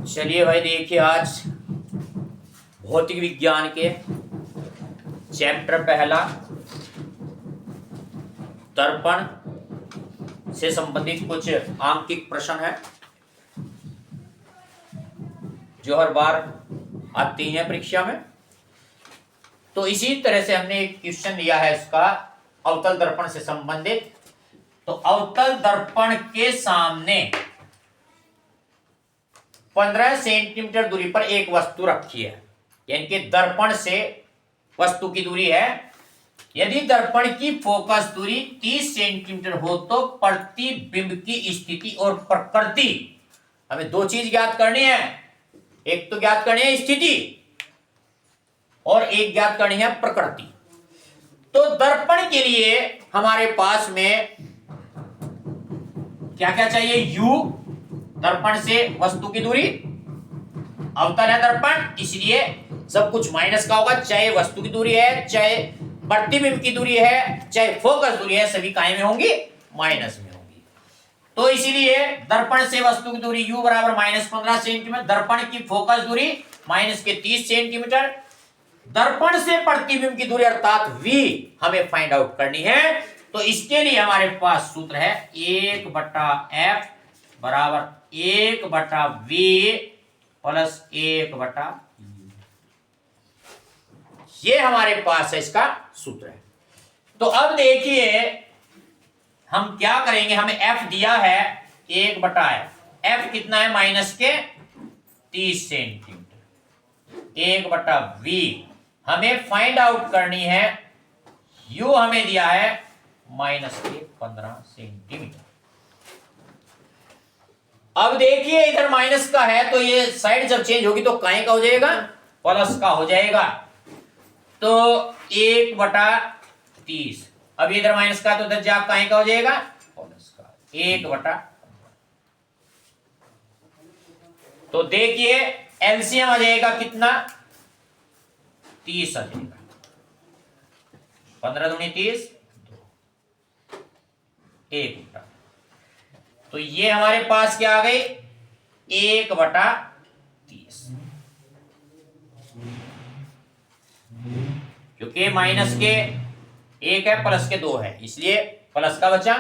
चलिए भाई, देखिए आज भौतिक विज्ञान के चैप्टर पहला दर्पण से संबंधित कुछ आंकिक प्रश्न है जो हर बार आती हैं परीक्षा में। तो इसी तरह से हमने एक क्वेश्चन लिया है इसका अवतल दर्पण से संबंधित। तो अवतल दर्पण के सामने 15 सेंटीमीटर दूरी पर एक वस्तु रखी है, यानी कि दर्पण से वस्तु की दूरी है। यदि दर्पण की फोकस दूरी 30 सेंटीमीटर हो तो प्रतिबिंब की स्थिति और प्रकृति, हमें दो चीज ज्ञात करनी है। एक तो ज्ञात करनी है स्थिति और एक ज्ञात करनी है प्रकृति। तो दर्पण के लिए हमारे पास में क्या क्या चाहिए? u, दर्पण से वस्तु की दूरी, अवतल है दर्पण इसलिए सब कुछ माइनस का होगा, चाहे वस्तु की दूरी है, चाहे प्रतिबिंब की दूरी है, चाहे फोकस दूरी है, सभी काय में होंगी? माइनस में होंगी। तो इसीलिए दर्पण से वस्तु की दूरी u बराबर -15 सेंटीमीटर, दर्पण की फोकस दूरी माइनस के 30 सेंटीमीटर, दर्पण से प्रतिबिंब की दूरी अर्थात v हमें फाइंड आउट करनी है। तो इसके लिए हमारे पास सूत्र है 1/f बराबर 1/v प्लस 1/u। ये हमारे पास है, इसका सूत्र है। तो अब देखिए हम क्या करेंगे, हमें f दिया है 1/f, f कितना है? माइनस के 30 सेंटीमीटर, 1/v हमें फाइंड आउट करनी है, u हमें दिया है माइनस के 15 सेंटीमीटर। अब देखिए इधर माइनस का है तो ये साइड जब चेंज होगी तो काय का हो जाएगा? प्लस का हो जाएगा। तो 1/30, अब इधर माइनस का तो उधर जा काय का हो जाएगा? प्लस का, 1/। तो देखिए एलसीएम आ जाएगा कितना? 30 आ जाएगा, 15 दूनी 30, 1/। तो ये हमारे पास क्या आ गई? 1/30, क्योंकि माइनस के 1 है प्लस के 2 है इसलिए प्लस का बचा।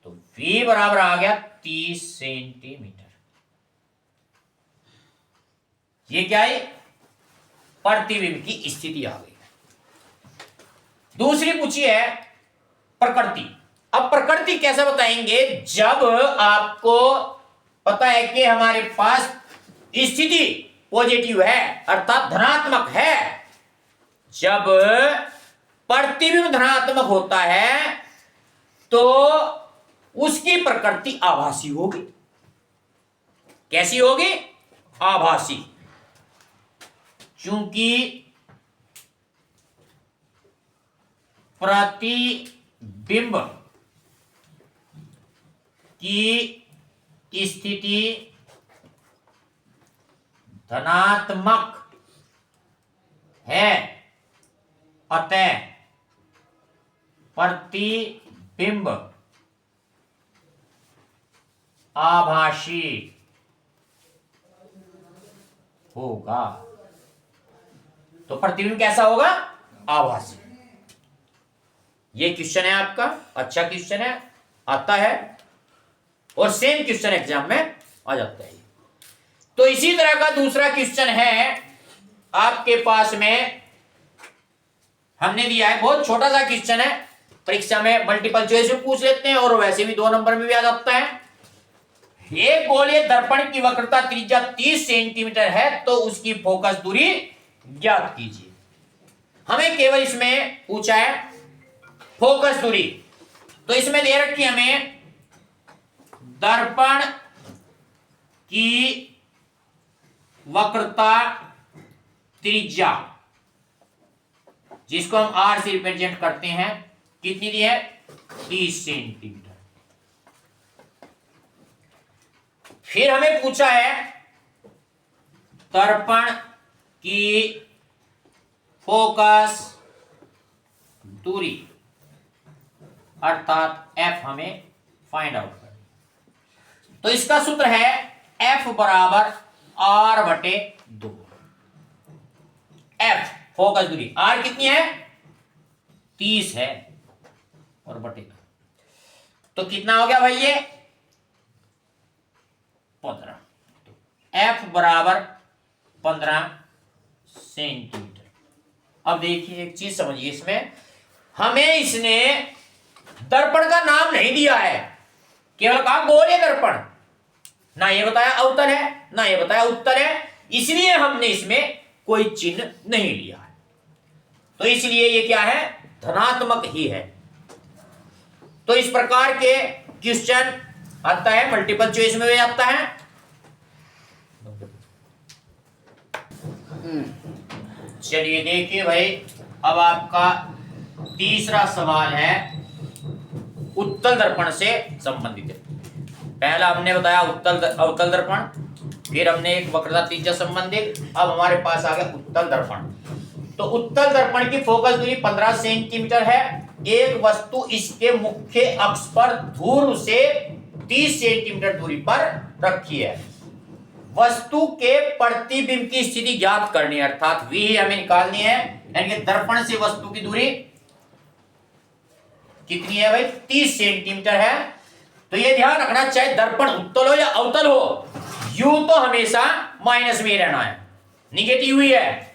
तो v बराबर आ गया 30 सेंटीमीटर। ये क्या है? प्रतिबिंब की स्थिति आ गई। दूसरी पूछी है प्रकृति। अब प्रकृति कैसे बताएंगे? जब आपको पता है कि हमारे पास स्थिति पॉजिटिव है अर्थात धनात्मक है, जब प्रतिबिंब धनात्मक होता है तो उसकी प्रकृति आभासी होगी। कैसी होगी? आभासी, क्योंकि प्रतिबिंब की स्थिति धनात्मक है, अतः प्रतिबिंब आभासी होगा। तो प्रतिबिंब कैसा होगा? आभासी। ये क्वेश्चन है आपका, अच्छा क्वेश्चन है, आता है और सेम क्वेश्चन एग्जाम में आ जाता है। तो इसी तरह का दूसरा क्वेश्चन है आपके पास में, हमने दिया है, बहुत छोटा सा क्वेश्चन है, परीक्षा में मल्टीपल चॉइस में पूछ लेते हैं और वैसे भी 2 नंबर में भी आ जाता है। एक गोलीय दर्पण की वक्रता त्रिज्या 30 सेंटीमीटर है तो उसकी फोकस दूरी ज्ञात कीजिए। हमें केवल इसमें पूछा है फोकस दूरी। तो इसमें दे रखी हमें दर्पण की वक्रता त्रिज्या, जिसको हम r से रिप्रेजेंट करते हैं, कितनी दी है? 30 सेंटीमीटर। फिर हमें पूछा है दर्पण की फोकस दूरी अर्थात f हमें फाइंड आउट करनी। तो इसका सूत्र है F बराबर R बटे 2। F फोकस दूरी, R कितनी है 30 है और बटे, तो कितना हो गया भाई ये 15। तो F बराबर 15 सेंटीमीटर। अब देखिए एक चीज समझिए, इसमें हमें इसने दर्पण का नाम नहीं दिया है, केवल कहा गोलीय दर्पण, ना ये बताया अवतल है ना ये बताया उत्तल है, इसलिए हमने इसमें कोई चिन्ह नहीं लिया है। तो इसलिए ये क्या है धनात्मक ही है। तो इस प्रकार के क्वेश्चन आता है, मल्टीपल चॉइस में भी आता है। चलिए देखिए भाई, अब आपका तीसरा सवाल है उत्तल दर्पण से संबंधित। पहला हमने बताया अवतल दर्पण, फिर हमने एक वक्रता त्रिज्या संबंधित, अब हमारे पास आ गया उत्तल दर्पण। तो उत्तल दर्पण की फोकस दूरी 15 सेंटीमीटर है। एक वस्तु इसके मुख्य अक्ष पर ध्रुव से 30 सेंटीमीटर दूरी पर रखी है। वस्तु के प्रतिबिंब की स्थिति ज्ञात करनी है, अर्थात v हमें निकालनी है, यानी कि दर्पण से वस्तु की दूरी कितनी है भाई 30 सेंटीमीटर है। तो ये ध्यान रखना, चाहे दर्पण उत्तल हो या अवतल हो, यू तो हमेशा माइनस में रहना है, निगेटिव ही है।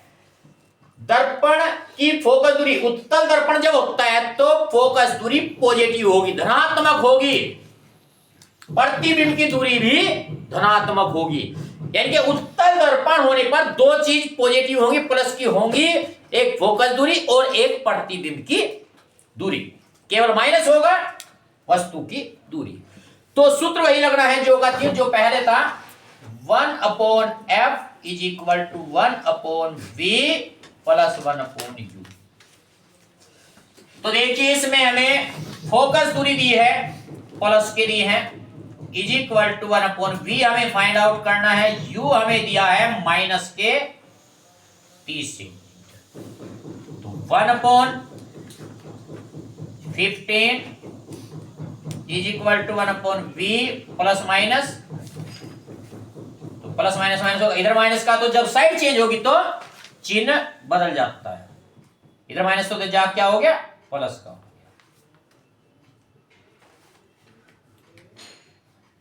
दर्पण की फोकस दूरी, उत्तल दर्पण जब होता है तो फोकस दूरी पॉजिटिव होगी, धनात्मक होगी, प्रतिबिंब की दूरी भी धनात्मक होगी। यानी कि उत्तल दर्पण होने पर दो चीज पॉजिटिव होंगी, प्लस की होंगी, एक फोकस दूरी और एक प्रतिबिंब की दूरी, केवल माइनस होगा वस्तु की दूरी। तो सूत्र वही लगना है जो पहले था, 1/f is equal to 1/v plus 1/u। तो देखिए इसमें हमें फोकस दूरी दी है, प्लस के दी है, इज इक्वल टू 1/v हमें फाइंड आउट करना है, u हमें दिया है माइनस के 30 सेंटीमीटर। तो 1/15 is equal to 1/v plus minus, तो प्लस माइनस माइनस होगा, इधर माइनस का तो जब साइड चेंज होगी तो चिन्ह बदल जाता है, इधर माइनस तो जा क्या हो गया प्लस का हो गया।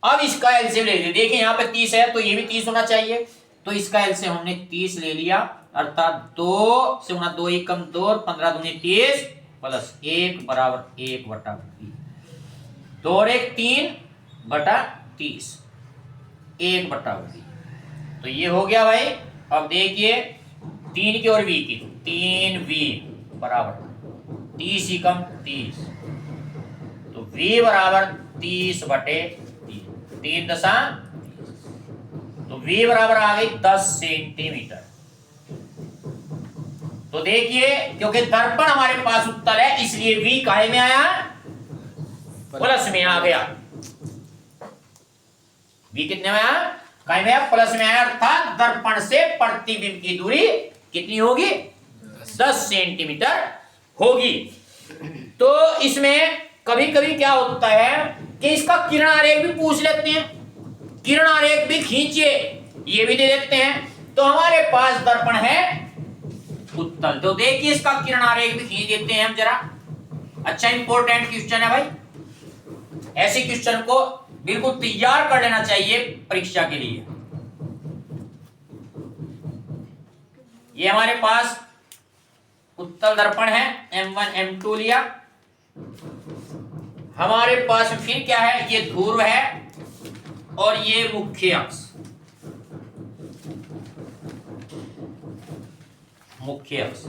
अब इसका एलसीएम ले लीजिए, देखिए यहां पे 30 है तो ये भी 30 होना चाहिए, तो इसका एलसीएम हमने 30 ले लिया, अर्थात 2 से 2 1 कम 2 और 15 दूनी 30 प्लस 1 बराबर 1/3, 2 और 1 3/30, 1/v। तो ये हो गया भाई। अब देखिए 3 की और v की, 3v बराबर 30 ही कम 30, तो v बराबर 30/3, 3 दशा, तो v बराबर आ गई 10 सेंटीमीटर। तो देखिए क्योंकि दर्पण हमारे पास उत्तल है इसलिए v काहे में आया प्लस में आ गया, v कितने में आया काहे में आया प्लस में आया, अर्थात दर्पण से प्रतिबिंब की दूरी कितनी होगी 10 सेंटीमीटर होगी। तो इसमें कभी कभी क्या होता है कि इसका किरण आरेख भी पूछ लेते हैं, किरण आरेख भी खींचिए, ये भी दे देते हैं। तो हमारे पास दर्पण है उत्तल, तो देखिए इसका किरण आरेख भी खींच देते हैं हम जरा। अच्छा इंपॉर्टेंट क्वेश्चन है भाई, ऐसे क्वेश्चन को बिल्कुल तैयार कर लेना चाहिए परीक्षा के लिए। ये हमारे पास उत्तल दर्पण है, M1 M2 लिया, हमारे पास फिर क्या है, ये ध्रुव है और ये मुख्य अक्ष, मुख्य अक्ष।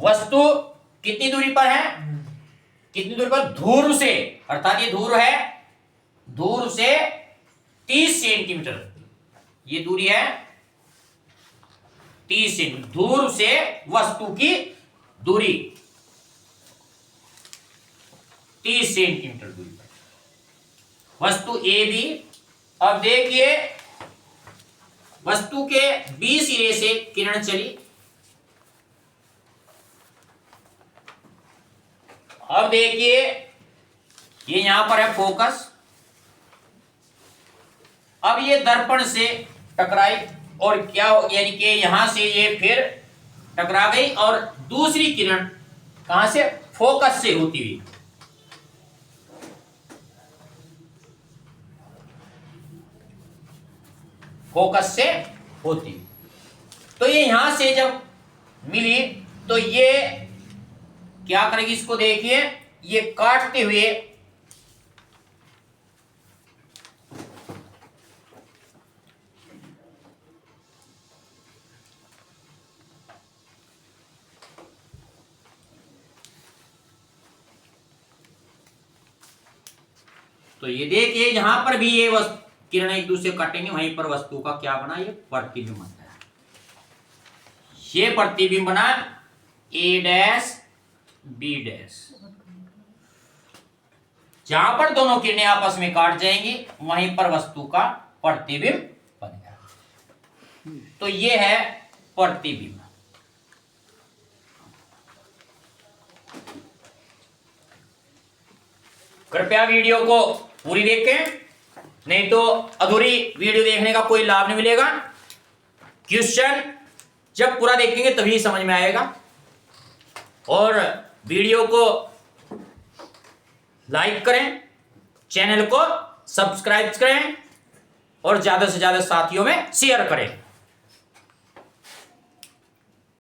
वस्तु कितनी दूरी पर है, कितनी दूरी पर ध्रुव से, अर्थात ये ध्रुव है, ध्रुव से 30 सेंटीमीटर ये दूरी है, 30 सेंटीमीटर ध्रुव से वस्तु की दूरी 30 सेंटीमीटर दूरी पर वस्तु ए बी। अब देखिए वस्तु के बी सिरे से किरण चली, अब देखिए ये यहां पर है फोकस, अब ये दर्पण से टकराई और क्या यानी कि यहां से ये फिर टकरा गई और दूसरी किरण कहां से, फोकस से होती हुई, फोकस से होती हुई, तो ये यहां से जब मिली तो ये क्या करेगी, इसको देखिए, ये काटते हुए तो ये देखिए यहां पर भी ये किरण एक दूसरे काटेंगे, वहीं पर वस्तु का क्या बना, ये प्रतिबिंब बनता है। ये प्रतिबिंब बना ए डैश बी डैश, जहां पर दोनों किरणें आपस में काट जाएंगी वहीं पर वस्तु का प्रतिबिंब बन गया। तो ये है प्रतिबिंब। कृपया वीडियो को पूरी देखें, नहीं तो अधूरी वीडियो देखने का कोई लाभ नहीं मिलेगा। क्वेश्चन जब पूरा देखेंगे तभी समझ में आएगा। और वीडियो को लाइक करें, चैनल को सब्सक्राइब करें और ज्यादा से ज्यादा साथियों में शेयर करें।